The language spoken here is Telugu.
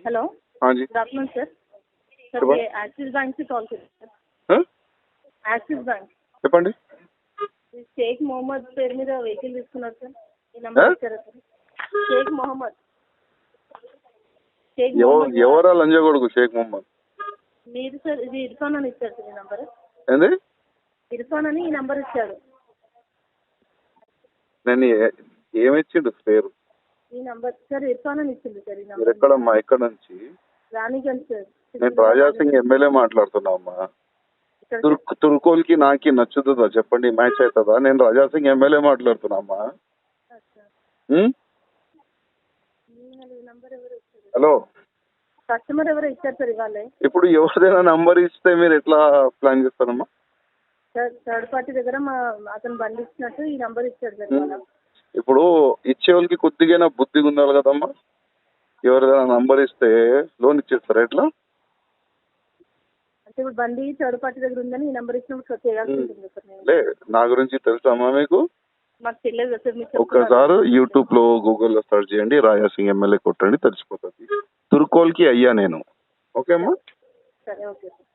हेलो। हाँ जी। Good afternoon sir. सर చెప్పండి. ये యాక్సిస్ బ్యాంక్ से कॉल చేశాను సార్. ఆ? యాక్సిస్ బ్యాంక్ చెప్పండి. షేక్ మొహమ్మద్ పేరు మీద వెహికల్ తీసుకున్నారు సార్. ఈ నంబర్ ఇచ్చారా సార్? షేక్ మొహమ్మద్. ఎవరా లంజా కొడుకు షేక్ మొహమ్మద్? మీరు సార్, ఇది ఇర్ఫాన్ అని ఇచ్చారు సార్ ఈ నంబర్. ఏంది? ఇర్ఫాన్ అని ఈ నంబర్ ఇచ్చాడు. నేను ఏమిచ్చిండు పేరు? ఈ నంబర్ సార్ ఇర్ఫాన్ అని ఇచ్చింది సార్ ఈ మీరు నంబర్. ఎక్కడమ్మా? ఎక్కడ నుంచి? రాణిగంజ్ సార్. నేను రాజాసింగ్ ఎమ్మెల్యే మాట్లాడుతున్నా అమ్మా. ఇక్కడ తుర్కోల్కి నాకి నచ్చుతుందా చెప్పండి? మ్యాచ్ అవుతుందా? నేను రాజాసింగ్ ఎమ్మెల్యే మాట్లాడుతున్నా అమ్మా. ఈ నంబర్ ఎవరు ఇచ్చారు? హలో, కస్టమర్ ఎవరో ఇచ్చారు సార్ ఇవాళ. ఇప్పుడు ఎవరిదైనా నంబర్ ఇస్తే మీరు ఎట్లా ప్లాన్ చేస్తారమ్మా? సార్ థర్డ్ పార్టీ దగ్గర అతను బండి ఇచ్చినట్టు ఈ నంబర్ ఇచ్చాడు సార్ ఇవాళ. ఇప్పుడు ఇచ్చే వాళ్ళకి కొద్దిగా బుద్ధిగా ఉండాలి కదమ్మా. ఎవరిదైనా నంబర్ ఇస్తే లోన్ ఇచ్చేస్తారా ఎట్లా? అంటే ఇప్పుడు బండి థర్డ్ పార్టీ దగ్గర ఉందని ఈ నంబర్ ఇచ్చినప్పుడు చేయాల్సి ఉంటుంది సార్. నేను లే, నా గురించి తెలుసామా మీకు? మాకు తెలియదు కదా సార్. మీకు ఒక్కసారి యూట్యూబ్ లో గూగుల్లో సెర్చ్ చేయండి, రాజాసింగ్ ఎమ్మెల్యే కొట్టండి, తెలిసిపోతుంది. తుర్కోల్కి అయ్యా నేను. ఓకే అమ్మా. సరే ఓకే సార్.